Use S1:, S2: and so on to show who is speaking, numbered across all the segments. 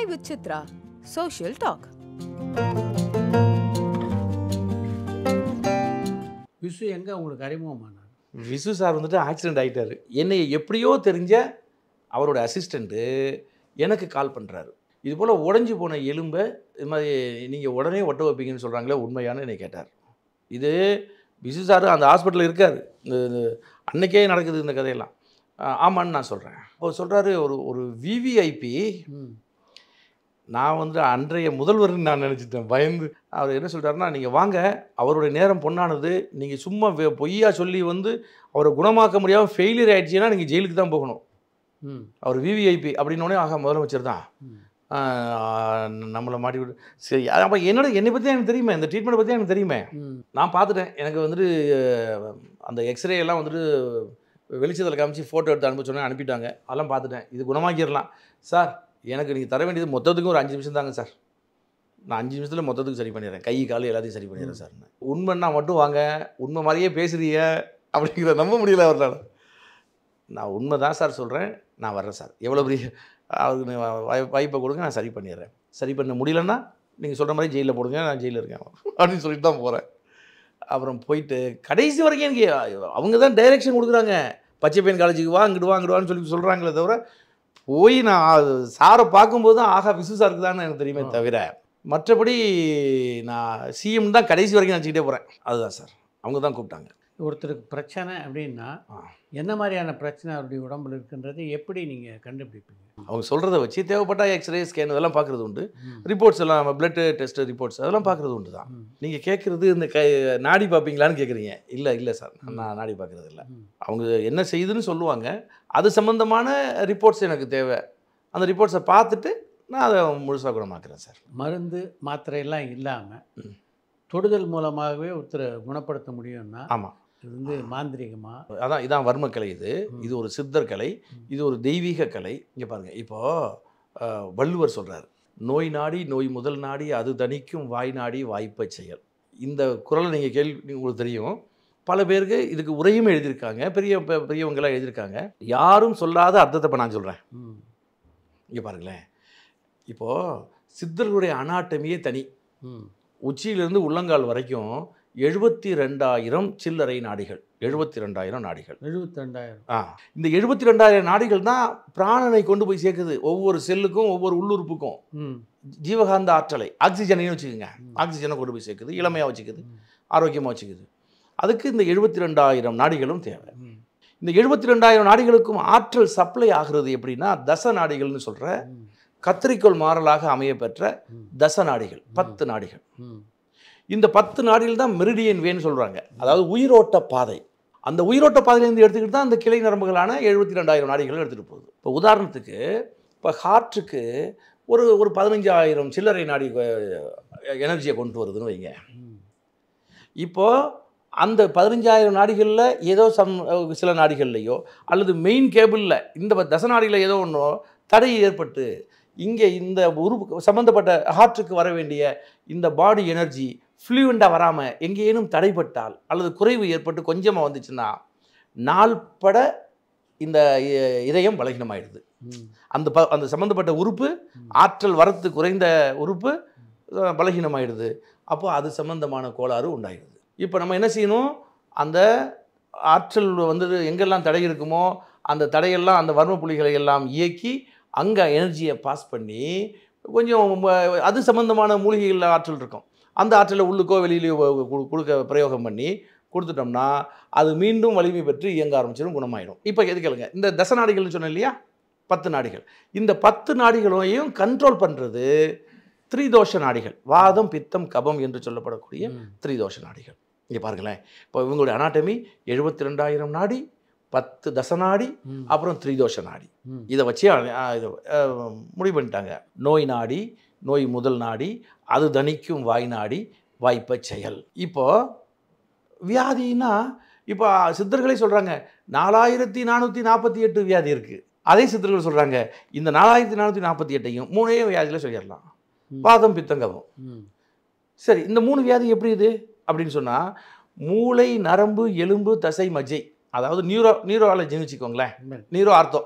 S1: Chai with Chitra. Social talk.
S2: Visu எங்க உங்களுக்கு அறிமுகமானார்?
S3: விசு சார் வந்துட்டு ஆக்சிடென்ட் ஆகிட்டார். என்னை எப்படியோ தெரிஞ்ச அவரோட அசிஸ்டண்ட்டு எனக்கு கால் பண்ணுறாரு. இது போல் உடஞ்சி போன எலும்பை இது மாதிரி நீங்கள் உடனே ஒட்ட வைப்பீங்கன்னு சொல்கிறாங்களே, உண்மையானு என்னை கேட்டார். இது விசு சார் அந்த ஹாஸ்பிட்டலில் இருக்கார். இந்த அன்னைக்கே நடக்குது இந்த கதையெல்லாம். ஆமான்னு நான் சொல்கிறேன். அவர் சொல்கிறாரு, ஒரு விவிஐபி. நான் வந்து அன்றைய முதல்வர்னு நான் நினச்சிட்டேன், பயந்து. அவர் என்ன சொல்கிறாருன்னா, நீங்கள் வாங்க, அவருடைய நேரம் பொண்ணானது. நீங்கள் சும்மா பொய்யா சொல்லி வந்து அவரை குணமாக்க முடியாமல் ஃபெயிலியர் ஆகிடுச்சின்னா நீங்கள் ஜெயிலுக்கு தான் போகணும். அவர் விவிஐபி அப்படின்னோடனே முதலமைச்சர் தான் நம்மளை மாட்டி விட்டு. சரி, அப்போ என்னை பற்றி எனக்கு தெரியுமே, இந்த ட்ரீட்மெண்ட்டை பற்றி எனக்கு தெரியுமே. நான் பார்த்துட்டேன். எனக்கு வந்துட்டு அந்த எக்ஸ்ரே எல்லாம் வந்துட்டு வெளிச்சத்தில் காமிச்சு ஃபோட்டோ எடுத்து அனுப்ப சொன்னேன், அனுப்பிட்டாங்க. அதெல்லாம் பார்த்துட்டேன். இது குணமாக்கிடலாம் சார். எனக்கு நீங்கள் தர வேண்டியது மொத்தத்துக்கும் ஒரு 5 நிமிஷம் தாங்க சார். நான் 5 நிமிஷத்தில் மொத்தத்துக்கு சரி பண்ணிடுறேன், கை கால் எல்லாத்தையும் சரி பண்ணிடுறேன் சார். உண்மைன்னா மட்டும் வாங்க, உண்மை மாதிரியே பேசுறீங்க அப்படிங்கிற நம்ப முடியல அவரால். நான் உண்மை தான் சார் சொல்கிறேன், நான் வர்றேன் சார். எவ்வளோ பெரிய அவருக்கு வாய்ப்பை கொடுங்க, நான் சரி பண்ணிடுறேன். சரி பண்ண முடியலன்னா நீங்கள் சொல்கிற மாதிரி ஜெயிலில் போடுங்க, நான் ஜெயிலில் இருக்கேன் அப்படின்னு சொல்லிட்டு தான் போகிறேன். அப்புறம் போயிட்டு கடைசி வரைக்கும் எனக்கு அவங்க தான் டைரெக்ஷன் கொடுக்குறாங்க. பச்சை பையன் காலேஜுக்கு வா, இங்கிட்டு வான்னு சொல்லி சொல்கிறாங்களே தவிர, போய் நான் சாரை பார்க்கும்போது தான் ஆகா விசு சாருக்கு தான் எனக்கு தெரியுமே தவிர, மற்றபடி நான் சிஎம் தான் கடைசி வரைக்கும் நினச்சிக்கிட்டே போகிறேன். அதுதான் சார், அவங்க தான் கூப்பிட்டாங்க.
S2: ஒருத்தருக்கு பிரச்சனை அப்படின்னா என்ன மாதிரியான பிரச்சனை அவருடைய உடம்புல இருக்குன்றது எப்படி நீங்கள் கண்டுபிடிப்பீங்க?
S3: அவங்க சொல்கிறத வச்சு தேவைப்பட்டா எக்ஸ்ரே ஸ்கேன் இதெல்லாம் பார்க்குறது உண்டு. ரிப்போர்ட்ஸ் எல்லாம் பிளட் டெஸ்ட் ரிப்போர்ட்ஸ் அதெல்லாம் பார்க்குறது உண்டு தான். நீங்கள் கேட்குறது இந்த நாடி பார்ப்பீங்களான்னு கேட்குறீங்க. இல்லை சார், நான் நாடி பார்க்குறது இல்லை. அவங்க என்ன செய்யுதுன்னு சொல்லுவாங்க, அது சம்மந்தமான ரிப்போர்ட்ஸ் எனக்கு தேவை. அந்த ரிப்போர்ட்ஸை பார்த்துட்டு நான் அதை முழுசாக குணமாக்குறேன் சார்.
S2: மருந்து மாத்திரையெல்லாம் இல்லாமல் தொடுதல் மூலமாகவே ஒருத்தரை குணப்படுத்த முடியும்னா?
S3: ஆமாம்.
S2: இது வந்து மாந்திரிகமா?
S3: அதான், இதான் வர்மக்கலை. இது ஒரு சித்தர் கலை, இது ஒரு தெய்வீக கலை. இங்கே பாருங்கள், இப்போது வள்ளுவர் சொல்கிறார், நோய் நாடி நோய் முதல் நாடி அது தணிக்கும் வாய் நாடி வாய்ப்பை செயல். இந்த குறளை நீங்கள் கேள்வி உங்களுக்கு தெரியும். பல பேருக்கு இதுக்கு உரையும் எழுதியிருக்காங்க, பெரியவங்களாம் எழுதியிருக்காங்க. யாரும் சொல்லாத அர்த்தத்தை இப்போ நான் சொல்கிறேன். இங்கே பாருங்களேன், இப்போது சித்தர்களுடைய அனாட்டமியே தனி. உச்சியிலிருந்து உள்ளங்கால் வரைக்கும் 72,000 சில்லறை நாடிகள். 72,000 நாடிகள்.
S2: 72,000.
S3: இந்த 72,000 நாடிகள் தான் பிராணனை கொண்டு போய் சேர்க்குது. ஒவ்வொரு செல்லுக்கும் ஒவ்வொரு உள்ளுறுப்புக்கும் ஜீவகாந்த ஆற்றலை, ஆக்சிஜனையும் வச்சுக்கோங்க. ஆக்சிஜனை கொண்டு போய் சேர்க்குது, இளமையாக வச்சுக்குது, ஆரோக்கியமாக வச்சுக்குது. அதுக்கு இந்த 72,000 நாடிகளும் தேவை. இந்த 72,000 நாடிகளுக்கும் ஆற்றல் சப்ளை ஆகிறது எப்படின்னா, தச நாடிகள்னு சொல்கிற கத்திரிக்கோள் மாறலாக அமைய பெற்ற தச நாடிகள், 10 நாடிகள். இந்த 10 நாடிகள் தான் மெரிடியன் வேன்னு சொல்கிறாங்க, அதாவது உயிரோட்ட பாதை. அந்த உயிரோட்ட பாதையிலேருந்து எடுத்துக்கிட்டு தான் அந்த கிளை நரம்புகளான 72,000 நாடிகள் எடுத்துகிட்டு போகுது. இப்போ உதாரணத்துக்கு, இப்போ ஹார்ட்டுக்கு ஒரு 15,000 சில்லறை நாடி எனர்ஜியை கொண்டு வருதுன்னு வைங்க. இப்போது அந்த 15,000 நாடிகளில் ஏதோ சில நாடிகள்லையோ அல்லது மெயின் கேபிளில் இந்த தச நாடிகளில் ஏதோ ஒன்றோ தடை ஏற்பட்டு இங்கே இந்த உறுப்பு சம்மந்தப்பட்ட ஹார்ட்டுக்கு வர வேண்டிய இந்த பாடி எனர்ஜி ஃப்ளூவெண்டாக வராமல் எங்கேனும் தடைப்பட்டால் அல்லது குறைவு ஏற்பட்டு கொஞ்சமாக வந்துச்சுன்னா நாள்பட இந்த இதயம் பலகீனமாயிடுது. அந்த சம்மந்தப்பட்ட உறுப்பு, ஆற்றல் வரத்து குறைந்த உறுப்பு பலகீனமாயிடுது. அப்போ அது சம்மந்தமான கோளாறு உண்டாயிடுது. இப்போ நம்ம என்ன செய்யணும், அந்த ஆற்றல் வந்து எங்கெல்லாம் தடை இருக்குமோ அந்த தடையெல்லாம், அந்த வர்ம புள்ளிகளை எல்லாம் இயக்கி அங்கே எனர்ஜியை பாஸ் பண்ணி கொஞ்சம் அது சம்மந்தமான மூலிகைகள் ஆற்றல் இருக்கும், அந்த ஆற்றலை உள்ளுக்கோ வெளியிலையோ கொடுக்க பிரயோகம் பண்ணி கொடுத்துட்டோம்னா அது மீண்டும் வலிமை பெற்று இயங்க ஆரம்பிச்சிடும், குணமாயிடும். இப்போ எது கேளுங்க, இந்த தச நாடிகள்னு சொன்னேன் இல்லையா, 10 நாடிகள். இந்த 10 நாடிகளையும் கண்ட்ரோல் பண்ணுறது திரிதோஷ நாடிகள், வாதம் பித்தம் கபம் என்று சொல்லப்படக்கூடிய திரிதோஷ நாடிகள். இங்கே பாருங்களேன், இப்போ இவங்களுடைய அனாட்டமி 72,000 நாடி, 10 தசநாடி, அப்புறம் திரிதோஷ நாடி. இதை வச்சு முடிவு பண்ணிட்டாங்க. நோய் நாடி நோய் முதல் நாடி அது தணிக்கும் வாய் நாடி வாய்ப்பை செயல். இப்போது வியாதின்னா, இப்போ சித்தர்களே சொல்கிறாங்க 4,448 வியாதி இருக்குது. அதே சித்தர்கள் சொல்கிறாங்க இந்த 4,448ஐயும் 3 வியாதியில் சொல்லிடலாம், வாதம் பித்தங்கவம். சரி, இந்த 3 வியாதி எப்படி இது அப்படின்னு சொன்னால், மூளை நரம்பு எலும்பு தசை மஜ்ஜை, அதாவது நியூரோலஜின்னு வச்சுக்கோங்களேன், நியூரோ ஆர்த்தோ,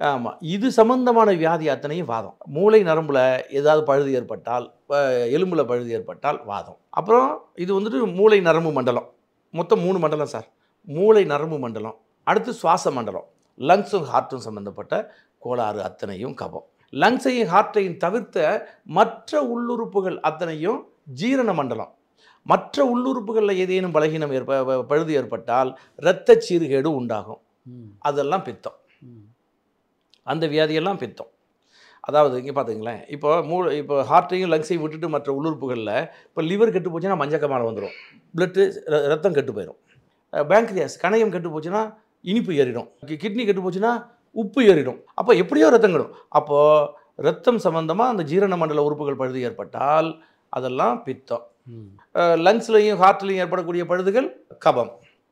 S3: ஆமாம், இது சம்பந்தமான வியாதி அத்தனையும் வாதம். மூளை நரம்பில் ஏதாவது பழுது ஏற்பட்டால், எலும்பில் பழுது ஏற்பட்டால் வாதம். அப்புறம் இது வந்துட்டு மூளை நரம்பு மண்டலம். மொத்தம் 3 மண்டலம் சார். மூளை நரம்பு மண்டலம், அடுத்து சுவாச மண்டலம், லங்ஸும் ஹார்ட்டும் சம்மந்தப்பட்ட கோளாறு அத்தனையும் கபம். லங்ஸையும் ஹார்ட்டையும் தவிர்த்த மற்ற உள்ளுறுப்புகள் அத்தனையும் ஜீரண மண்டலம். மற்ற உள்ளுறுப்புகளில் ஏதேனும் பலகீனம் பழுது ஏற்பட்டால் இரத்த சீர்கேடு உண்டாகும். அதெல்லாம் பித்தம். அந்த வியாதியெல்லாம் பித்தம். அதாவது இங்கே பார்த்துங்களேன், இப்போ ஹார்ட்டையும் லங்ஸையும் விட்டுட்டு மற்ற உள்ளுறுப்புகளில் இப்போ லிவர் கெட்டு போச்சுன்னா மஞ்சக்கமாலை வந்துடும், பிளட்டு ரத்தம் கெட்டு போயிடும். பேங்க்ரியாஸ் கணையம் கெட்டு போச்சுன்னா இனிப்பு ஏறிடும், கிட்னி கெட்டு போச்சுன்னா உப்பு ஏறிடும். அப்போ எப்படியோ ரத்தம் கெடும். அப்போது ரத்தம் சம்மந்தமாக அந்த ஜீரண மண்டல உறுப்புகள் பழுது ஏற்பட்டால் அதெல்லாம் பித்தம். லங்ஸ்லையும் ஹார்ட்லையும் ஏற்படக்கூடிய பழுதுகள் கபம்.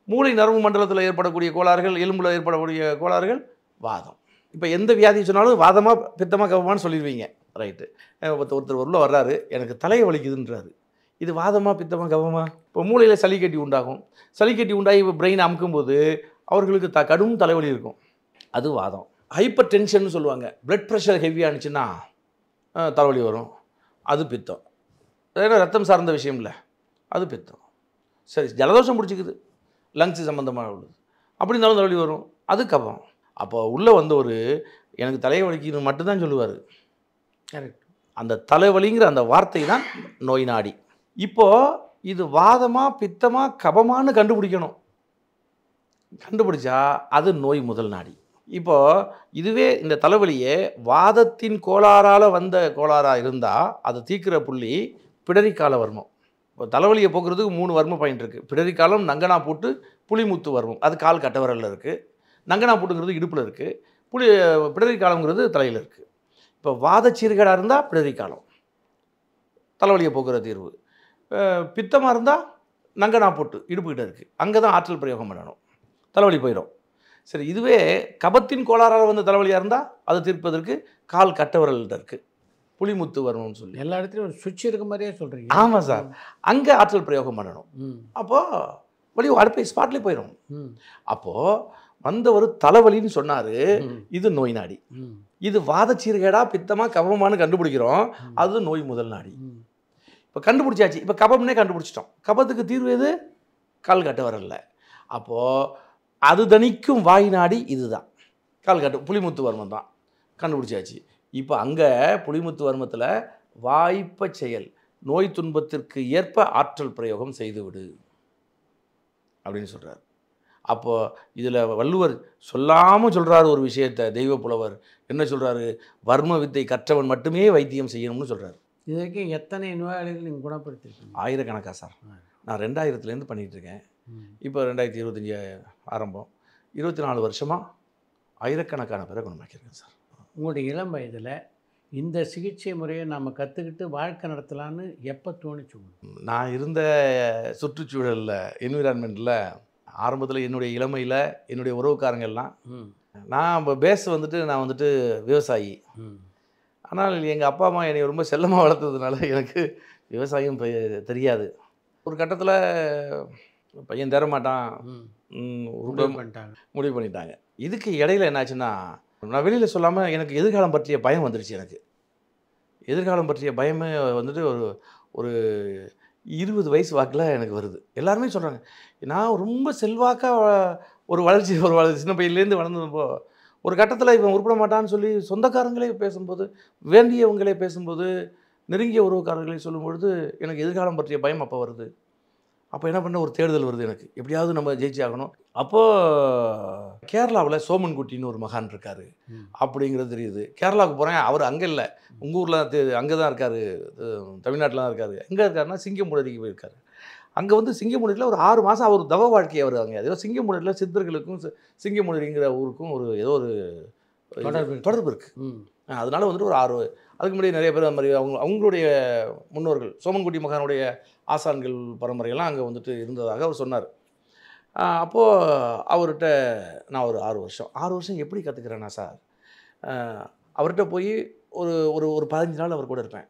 S3: மூளை நரம்பு மண்டலத்தில் ஏற்படக்கூடிய கோளாறுகள், எலும்பில் ஏற்படக்கூடிய கோளாறுகள் வாதம். இப்போ எந்த வியாதி சொன்னாலும் வாதமாக பித்தமாக கபமானு சொல்லிடுவீங்க. ரைட்டு. ஒருத்தர் உள்ள வர்றாரு, எனக்கு தலையை வலிக்குதுன்றாரு. இது வாதமாக பித்தமாக கபமாக? இப்போ மூளையில் சளி கட்டி உண்டாகும். சளி கட்டி உண்டாகி பிரெயின் அமுக்கும்போது அவர்களுக்கு கடும் தலைவலி இருக்கும். அது வாதம். ஹைப்பர் டென்ஷன் சொல்லுவாங்க. பிளட் ப்ரெஷர் ஹெவியாக இருந்துச்சுன்னா தலைவலி வரும். அது பித்தம். ஏன்னா ரத்தம் சார்ந்த விஷயம் இல்லை, அது பித்தம். சரி, ஜலதோஷம் பிடிச்சிக்குது, லங்ஸ் சம்மந்தமாக உள்ளது, அப்படி இருந்தாலும் தலைவலி வரும், அது கபம். அப்போ உள்ளே வந்தவர் எனக்கு தலைவலிக்குன்னு மட்டும்தான் சொல்லுவார்.
S2: கரெக்ட்.
S3: அந்த தலைவலிங்கிற அந்த வார்த்தை தான் நோய் நாடி. இப்போது இது வாதமாக பித்தமாக கபமானு கண்டுபிடிக்கணும். கண்டுபிடிச்சா அது நோய் முதல் நாடி. இப்போது இதுவே இந்த தலைவலியே வாதத்தின் கோளாறால் வந்த கோளாறாக இருந்தால் அது தீர்க்கிற புள்ளி பிடரிக்கால வர்மம். இப்போ தலைவலியை போக்குறதுக்கு 3 வர்ம பாயிண்ட் இருக்குது. பிடரிக்காலம், நங்கனா பூட்டு, புளிமுத்து வர்மம். அது கால் கட்டவரலில் இருக்குது. நங்கனா பூட்டுங்கிறது இடுப்பில் இருக்குது. பிடரிக்காலங்கிறது தலையில் இருக்குது. இப்போ வாத சீர்கேடாக இருந்தால் பிடரிக்காலம் தலைவலியை போக்குற தீர்வு. பித்தமாக இருந்தால் நங்கனா பூட்டு இடுப்புக்கிட்ட இருக்குது. அங்கே தான் ஆற்றல் பிரயோகம் பண்ணணும், தலைவலி போயிடும். சரி, இதுவே கபத்தின் கோளாறால் வந்து தலைவலியாக இருந்தால் அதை தீர்ப்பதற்கு கால் கட்டவரல்கிட்ட இருக்குது, புளிமுத்து வரணும்னு சொல்லி.
S2: எல்லா இடத்துலையும் ஒரு சுவிட்ச் இருக்க மாதிரியே சொல்கிறீங்க.
S3: ஆமாம் சார், அங்கே ஆற்றல் பிரயோகம் பண்ணணும். அப்போது வலி அடுப்பை ஸ்பாட்லேயே போயிடும். அப்போது வந்தவர் தலைவலின்னு சொன்னார், இது நோய் நாடி. இது வாத சீர்கேடா பித்தமாக கபமானு கண்டுபிடிக்கிறோம், அது நோய் முதல் நாடி. இப்போ கண்டுபிடிச்சாச்சு. இப்போ கபம்னே கண்டுபிடிச்சிட்டோம். கபத்துக்கு தீர்வு எது? கால் கட்ட வரல. அப்போது அது தணிக்கும் வாய் நாடி இதுதான், கால் கட்டு புளிமுத்து வர்மம் தான். கண்டுபிடிச்சாச்சு. இப்போ அங்கே புளிமுத்து வர்மத்தில் வாய்ப்ப செயல், நோய் துன்பத்திற்கு ஏற்ப ஆற்றல் பிரயோகம் செய்துவிடு அப்படின்னு சொல்கிறார். அப்போது இதில் வள்ளுவர் சொல்லாமல் சொல்கிறார் ஒரு விஷயத்தை. தெய்வ புலவர் என்ன சொல்கிறாரு? வர்ம வித்தை கற்றவன் மட்டுமே வைத்தியம் செய்யணும்னு சொல்கிறார்.
S2: இது வரைக்கும் எத்தனை நோயாளிகள் நீங்கள் குணப்படுத்திருக்கீங்க?
S3: ஆயிரக்கணக்காக சார். நான் 2000 பண்ணிகிட்ருக்கேன். இப்போ 2025 ஆரம்பம். 24 வருஷமாக ஆயிரக்கணக்கான பேரை குணமாக்கியிருக்கேன் சார்.
S2: உங்களுடைய இளம் வயதில் இந்த சிகிச்சை முறையை நம்ம கற்றுக்கிட்டு வாழ்க்கை நடத்தலான்னு எப்போ தோணிச்சு?
S3: நான் இருந்த சுற்றுச்சூழலில், என்விரான்மெண்ட்டில் ஆரம்பத்தில் என்னுடைய இளமையில் என்னுடைய உறவுக்காரங்கள்லாம், நான் பேஸ் வந்துட்டு நான் வந்துட்டு விவசாயி. ஆனால் எங்கள் அப்பா அம்மா என்னை ரொம்ப செல்லமாக வளர்த்ததுனால எனக்கு விவசாயம் தெரியாது. ஒரு கட்டத்தில் பையன் தரமாட்டான் முடிவு பண்ணிட்டாங்க. இதுக்கு இடையில என்னாச்சுன்னா, நான் வெளியில் சொல்லாமல் எனக்கு எதிர்காலம் பற்றிய பயம் வந்துடுச்சு. எனக்கு எதிர்காலம் பற்றிய பயமே வந்துட்டு ஒரு 20 வயசு வாக்கில் எனக்கு வருது. எல்லாருமே சொல்கிறாங்க, நான் ரொம்ப செல்வாக்காக ஒரு வளர்ச்சி சின்ன பையன்லேருந்து வளர்ந்தப்போ ஒரு கட்டத்தில் இவன் உருப்பட மாட்டான்னு சொல்லி சொந்தக்காரங்களே பேசும்போது, வேண்டியவங்களே பேசும்போது, நெருங்கிய உறவுக்காரர்களே சொல்லும்பொழுது எனக்கு எதிர்காலம் பற்றிய பயம் அப்போ வருது. அப்போ என்ன பண்ண, ஒரு தேடுதல் வருது எனக்கு, எப்படியாவது நம்ம ஜெயிச்சு ஆகணும். அப்போது கேரளாவில் சோமன்குட்டின்னு ஒரு மகான் இருக்கார் அப்படிங்கிறது தெரியுது. கேரளாவுக்கு போகிறேன். அவர் அங்கே இல்லை, உங்கள் ஊரில் அங்கே தான் இருக்கார், தமிழ்நாட்டில் தான் இருக்கார். எங்கே இருக்காருன்னா சிங்கமுனரிக்கு போயிருக்காரு. அங்கே வந்து சிங்கமுனரியில் ஒரு 6 மாதம் அவர் தவ வாழ்க்கையை அவர் அங்கே, ஏதோ சிங்கமுனரியில் சித்தர்களுக்கும் சிங்கமுனரிங்கிற ஊருக்கும் ஏதோ ஒரு தொடர்பு இருக்குது. அதனால் வந்துட்டு ஒரு 6, அதுக்கு முன்னாடி நிறைய பேர் அந்த மாதிரி அவங்களுடைய முன்னோர்கள், சோமன்குட்டி மகானுடைய ஆசான்கள் பரம்பரையெல்லாம் அங்கே வந்துட்டு இருந்ததாக அவர் சொன்னார். அப்போது அவர்கிட்ட நான் ஒரு 6 வருஷம் எப்படி கற்றுக்கிறேன்னா சார், அவர்கிட்ட போய் ஒரு 15 நாள் அவர் கூட இருப்பேன்.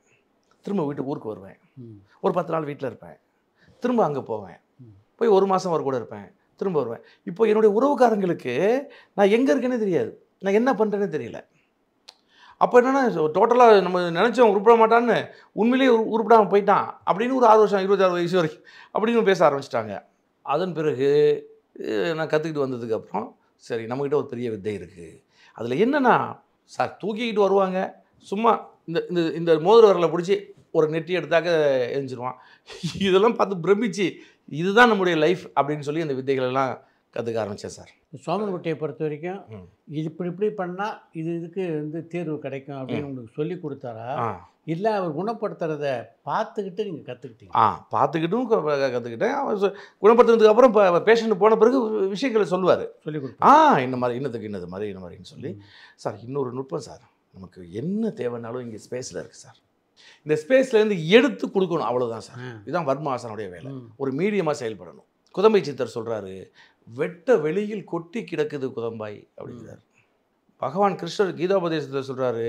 S3: திரும்ப ஊருக்கு வருவேன். ஒரு 10 நாள் வீட்டில் இருப்பேன். திரும்ப அங்கே போவேன். போய் 1 மாதம் அவர் கூட இருப்பேன். திரும்ப வருவேன். இப்போ என்னுடைய உறவுக்காரங்களுக்கு நான் எங்கே இருக்கேனே தெரியாது. நான் என்ன பண்ணுறேன்னு தெரியல. அப்போ என்னென்னா டோட்டலாக நம்ம நினச்சோம் உருப்பிட மாட்டான்னு உண்மையிலேயே உருப்பிடாமல் போயிட்டான் அப்படின்னு ஒரு 6 வருஷம் 26 வயசு வரைக்கும் அப்படின்னு பேச ஆரம்பிச்சிட்டாங்க. அதன் பிறகு நான் கற்றுக்கிட்டு வந்ததுக்கப்புறம் சரி நம்மக்கிட்ட ஒரு பெரிய வித்தை இருக்குது. அதில் என்னென்னா சார் தூக்கிக்கிட்டு வருவாங்க, சும்மா இந்த இந்த இந்த மோதிர விரலை பிடிச்சி ஒரு நெட்டி எடுத்தாக்க எரிஞ்சிருவான். இதெல்லாம் பார்த்து பிரமிச்சு இதுதான் நம்முடைய லைஃப் அப்படின்னு சொல்லி அந்த வித்தைகளெல்லாம் கற்றுக்க ஆரம்பித்தேன் சார்.
S2: சோமன்குட்டியை பொறுத்த வரைக்கும் இது இப்படி பண்ணால் இதுக்கு தீர்வு கிடைக்கும் அப்படின்னு உங்களுக்கு சொல்லி கொடுத்தாரா, இல்லை அவர் குணப்படுத்துறத பார்த்துக்கிட்டு நீங்கள் கற்றுக்கிட்டீங்க?
S3: பார்த்துக்கிட்டும் கற்றுக்கிட்டேன். அவர் குணப்படுத்துனதுக்கு அப்புறம் இப்போ பேஷண்ட் போன பிறகு விஷயங்களை சொல்லுவார், சொல்லி கொடுப்பேன். இந்த மாதிரி இன்னத்துக்கு இன்னது மாதிரி இந்த மாதிரின்னு சொல்லி. சார் இன்னொரு நுட்பம் சார், நமக்கு என்ன தேவைன்னாலும் இங்கே ஸ்பேஸில் இருக்குது சார். இந்த ஸ்பேஸ்லேருந்து எடுத்து கொடுக்கணும், அவ்வளோதான் சார். இதுதான் வர்மாசனுடைய வேலை. ஒரு மீடியமாக செயல்படணும். குதம்பை சித்தர் சொல்கிறாரு, வெட்ட வெளியில் கொட்டி கிடக்குது குதம்பாய் அப்படிங்கிறார். பகவான் கிருஷ்ணர் கீதாபதேசத்தில் சொல்கிறாரு,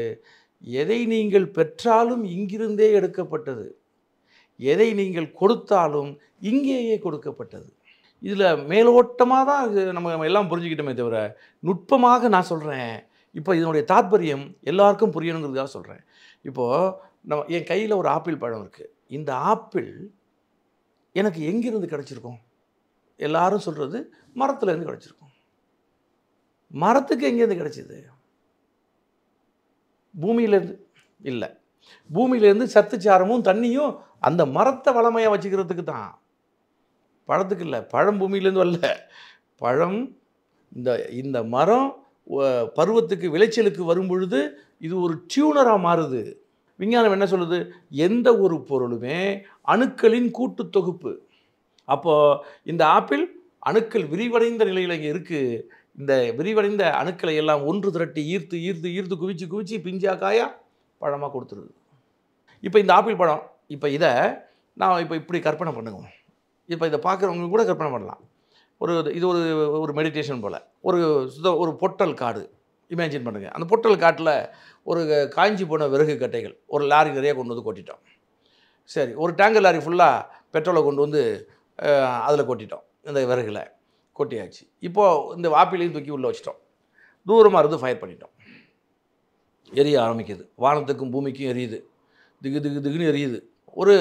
S3: எதை நீங்கள் பெற்றாலும் இங்கிருந்தே எடுக்கப்பட்டது, எதை நீங்கள் கொடுத்தாலும் இங்கேயே கொடுக்கப்பட்டது. இதில் மேலோட்டமாக தான் நம்ம எல்லாம் புரிஞ்சுக்கிட்டோமே தவிர நுட்பமாக நான் சொல்கிறேன். இப்போ இதனுடைய தாத்பரியம் எல்லாருக்கும் புரியணுங்கிறதுக்காக சொல்கிறேன். இப்போது நம்ம என் கையில் ஒரு ஆப்பிள் பழம் இருக்குது. இந்த ஆப்பிள் எனக்கு எங்கிருந்து கிடச்சிருக்கும்? எல்லாரும் சொல்கிறது மரத்துலேருந்து கிடச்சிருக்கும். மரத்துக்கு எங்கேருந்து கிடச்சிது? பூமியிலேருந்து இல்லை. பூமியிலேருந்து சத்துச்சாரமும் தண்ணியும் அந்த மரத்தை வளமையாக வச்சுக்கிறதுக்கு தான், பழத்துக்கு இல்லை. பழம் பூமியிலேருந்து வரல. பழம் இந்த மரம் பருவத்துக்கு விளைச்சலுக்கு வரும் பொழுது இது ஒரு டியூனராக மாறுது. விஞ்ஞானம் என்ன சொல்லுது? எந்த ஒரு பொருளுமே அணுக்களின் கூட்டு தொகுப்பு. அப்போது இந்த ஆப்பிள் அணுக்கள் விரிவடைந்த நிலையில் இங்கே இருக்குது. இந்த விரிவடைந்த அணுக்களை எல்லாம் ஒன்று திரட்டி ஈர்த்து ஈர்த்து ஈர்த்து குவிச்சு குவிச்சு பிஞ்சா காயா பழமாக கொடுத்துருது. இப்போ இந்த ஆப்பிள் பழம், இப்போ இதை நான் இப்போ இப்படி கற்பனை பண்ணுங்க. இப்போ இதை பார்க்குறவங்க கூட கற்பனை பண்ணலாம். இது ஒரு மெடிடேஷன் போல் ஒரு பொட்டல் காடு இமேஜின் பண்ணுங்கள். அந்த பொட்டல் காட்டில் ஒரு காய்ஞ்சி போன விறகு கட்டைகள் ஒரு லாரி நிறைய கொண்டு வந்து கொட்டிட்டோம். சரி, ஒரு டேங்கர் லாரி ஃபுல்லாக பெட்ரோலை கொண்டு வந்து அதில் கொட்டிட்டோம். இந்த விறகுல கொட்டியாச்சு. இப்போது இந்த ஆப்பிளையும் தூக்கி உள்ளே வச்சிட்டோம். தூரமாக இருந்து ஃபயர் பண்ணிட்டோம். எரிய ஆரம்பிக்குது. வானத்துக்கும் பூமிக்கும் எரியுது. திகு திகு திகுன்னு எரியுது. ஒரு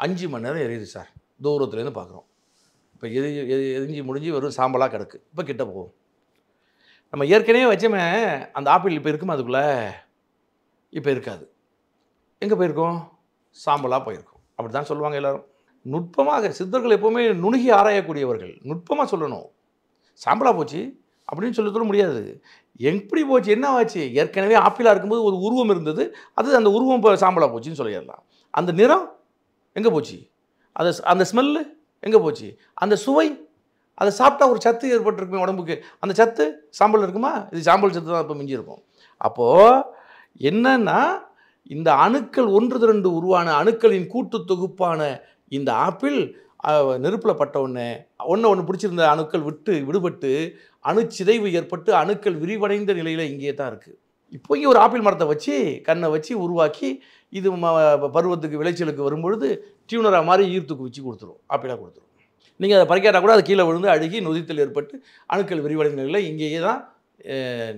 S3: 5 மணி நேரம் எரியுது சார். தூரத்துலேருந்து பார்க்குறோம். இப்போ எரிஞ்சு முடிஞ்சு வெறும் சாம்பலாக கிடக்கு. இப்போ கிட்ட போகும். நம்ம ஏற்கனவே வச்சோமே அந்த ஆப்பிள் இப்போ இருக்குமா? அதுக்குள்ளே இப்போ இருக்காது. எங்கே போயிருக்கோம்? சாம்பலாக போயிருக்கோம். அப்படி தான் சொல்லுவாங்க எல்லோரும். நுட்பமாக சித்தர்கள் எப்போவுமே நுணுகி ஆராயக்கூடியவர்கள். நுட்பமாக சொல்லணும். சாம்பலாக போச்சு அப்படின்னு சொல்ல முடியாது. எப்படி போச்சு, என்ன ஆச்சு? ஏற்கனவே ஆப்பிளாக இருக்கும்போது ஒரு உருவம் இருந்தது, அது அந்த உருவம் இப்போ சாம்பலாக போச்சுன்னு சொல்லிடலாம். அந்த நிறம் எங்கே போச்சு? அந்த ஸ்மெல்லு எங்கே போச்சு? அந்த சுவை, அதை சாப்பிட்டா ஒரு சத்து ஏற்பட்டுருக்குமே உடம்புக்கு, அந்த சத்து சாம்பல் இருக்குமா? இது சாம்பல் சத்து தான் இப்போ மிஞ்சி இருக்கும். அப்போது என்னன்னா, இந்த அணுக்கள் ஒன்று திரண்டு உருவான அணுக்களின் கூட்டு தொகுப்பான இந்த ஆப்பிள் நெருப்பில் பட்ட ஒன்று பிடிச்சிருந்த அணுக்கள் விடுபட்டு அணுச்சிதைவு ஏற்பட்டு அணுக்கள் விரிவடைந்த நிலையில் இங்கே தான் இருக்குது. இப்போ இங்கே ஒரு ஆப்பிள் மரத்தை வச்சு கண்ணை வச்சு உருவாக்கி இது பருவத்துக்கு விளைச்சலுக்கு வரும்பொழுது டியூனராக மாதிரி ஈர்த்துக்கு வச்சு கொடுத்துரும், ஆப்பிளாக கொடுத்துரும். நீங்கள் அதை பறிக்காட்டால் கூட அது கீழே விழுந்து அழுகி நொதித்தல் ஏற்பட்டு அணுக்கள் விரிவடைந்த நிலையில் இங்கேயே தான்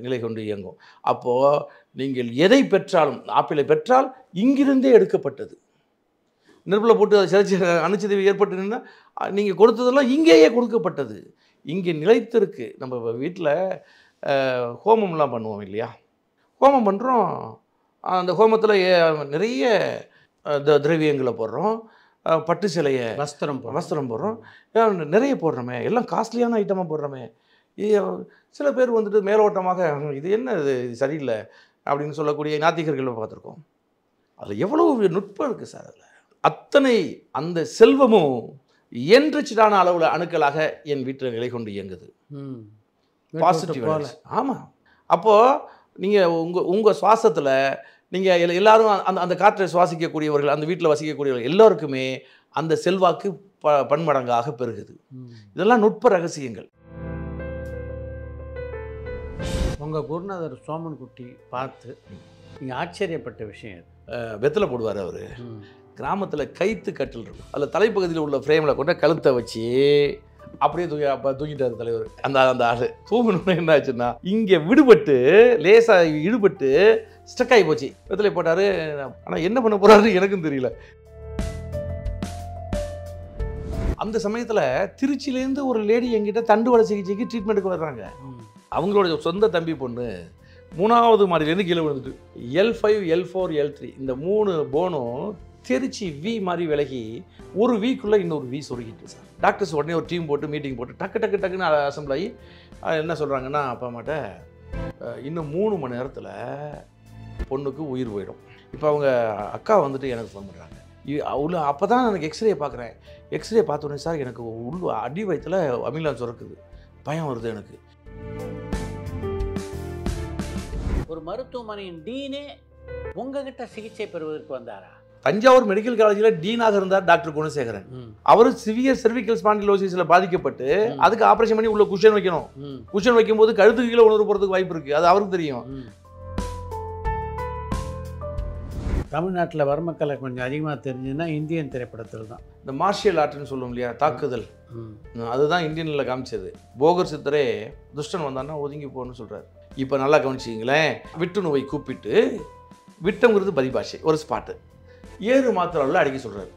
S3: நிலை கொண்டு இயங்கும். அப்போது நீங்கள் எதை பெற்றாலும், ஆப்பிளை பெற்றால் இங்கிருந்தே எடுக்கப்பட்டது. நெருப்பில் போட்டு அதை சிதைச்சி அணுச்சிதைவு ஏற்பட்டுன்னா நீங்கள் கொடுத்ததெல்லாம் இங்கேயே கொடுக்கப்பட்டது, இங்கே நிலைத்திருக்கு. நம்ம வீட்டில் ஹோமம்லாம் பண்ணுவோம் இல்லையா? ஹோமம் பண்ணுறோம். அந்த ஹோமத்தில் நிறைய திரவியங்களை போடுறோம், பட்டு சிலையை வஸ்திரம் போடுறோம், நிறைய போடுறோமே, எல்லாம் காஸ்ட்லியான ஐட்டமாக போடுறோமே. சில பேர் வந்துட்டு மேலோட்டமாக இது என்ன இது சரியில்லை அப்படின்னு சொல்லக்கூடிய நாத்திகர்களை பார்த்துருக்கோம். அதில் எவ்வளோ நுட்பம் இருக்குது சார். அதில் அத்தனை அந்த செல்வமும் என்ரிச்டான அளவில் அணுக்களாக என் வீட்டில் நிலை கொண்டு இயங்குது. பாசிட்டிவ். ஆமாம். அப்போது நீங்கள் உங்கள் சுவாசத்தில் நீங்கள் எல்லாரும் அந்த காற்றை சுவாசிக்கக்கூடியவர்கள், அந்த வீட்டில் வசிக்கக்கூடியவர்கள் எல்லோருக்குமே அந்த செல்வாக்கு பன்மடங்காக பெருகுது. இதெல்லாம் நுட்ப ரகசியங்கள்.
S2: உங்கள் குருநாதர் சோமன்குட்டி பார்த்து நீங்கள் ஆச்சரியப்பட்ட விஷயம்
S3: வெத்தலை போடுவார் அவர். கிராமத்தில் கைத்து கட்டில் இருக்கும், அதில் தலைப்பகுதியில் உள்ள ஃப்ரேமில் கொண்ட கழுத்தை வச்சு அப்படியே தூங்கிட்டாரு தலைவர். அந்த ஆள் தூங்கணும்னு என்ன ஆச்சுன்னா இங்கே விடுபட்டு லேசாக இடுபட்டு ஸ்டக் ஆகி போச்சு. வெத்தலை போட்டார். ஆனால் என்ன பண்ண போகிறாரு எனக்கும் தெரியல. அந்த சமயத்தில் திருச்சியிலேருந்து ஒரு லேடி என்கிட்ட தண்டுவடை சிகிச்சைக்கு ட்ரீட்மெண்ட்டுக்கு வர்றாங்க. அவங்களோட சொந்த தம்பி பொண்ணு 3வது மாடியிலேருந்து கீழே விழுந்துட்டு L5, L4, L3 இந்த 3 போனும் தெரிச்சு வி மாதிரி விலகி ஒரு வீக்குள்ளே இன்னொரு வீ சொருகிட்டு சார். டாக்டர்ஸ் உடனே ஒரு டீம் போட்டு மீட்டிங் போட்டு டக்குன்னு அசம்பிள் ஆகி என்ன சொல்கிறாங்கன்னா, அப்பா அம்மாட்ட இன்னும் 3 மணி நேரத்தில் பொண்ணுக்கு உயிர் போயிடும். இப்போ அவங்க அக்கா வந்துட்டு எனக்கு ஃபோன் பண்ணுறாங்க. அவ்வளோ அப்போ தான் எனக்கு எக்ஸ்ரே பார்க்குறேன். எக்ஸ்ரே பார்த்தோன்னே சார் எனக்கு அடி வயிற்றில் அமிலம் சுரக்குது, பயம் வருது எனக்கு.
S2: ஒரு மருத்துவமனையின் டீனே உங்ககிட்ட சிகிச்சை பெறுவதற்கு வந்தாரா?
S3: தஞ்சாவூர் மெடிக்கல் காலேஜில் டீனாக இருந்தார் டாக்டர் குணசேகரன். அவர் சிவியர் செர்விக்கல் ஸ்பாண்டிலோசிஸில் பாதிக்கப்பட்டு அதுக்கு ஆப்ரேஷன் பண்ணி உள்ள குஷன் வைக்கணும். குஷன் வைக்கும்போது கழுத்துக்கு கீழே உணர்வு போகிறதுக்கு வாய்ப்பு இருக்குது. அது அவருக்கு தெரியும்.
S2: தமிழ்நாட்டில் வர்மக்கலை கொஞ்சம் அதிகமாக தெரிஞ்சுன்னா இந்தியன் திரைப்படத்தில் தான்.
S3: இந்த மார்ஷியல் ஆர்ட்னு சொல்லும் இல்லையா, தாக்குதல், அதுதான் இந்தியனில் காமிச்சது. போகர் சித்தரே துஷ்டன் வந்தான்னா ஒதுங்கி போகணும்னு சொல்கிறார். இப்போ நல்லா கவனிச்சிங்களேன். விட்டுணுவை கூப்பிட்டு விட்டங்கிறது பரிபாஷை ஒரு ஸ்பாட்டு 7 மாத்திராவில் அடிக்க சொல்கிறார்.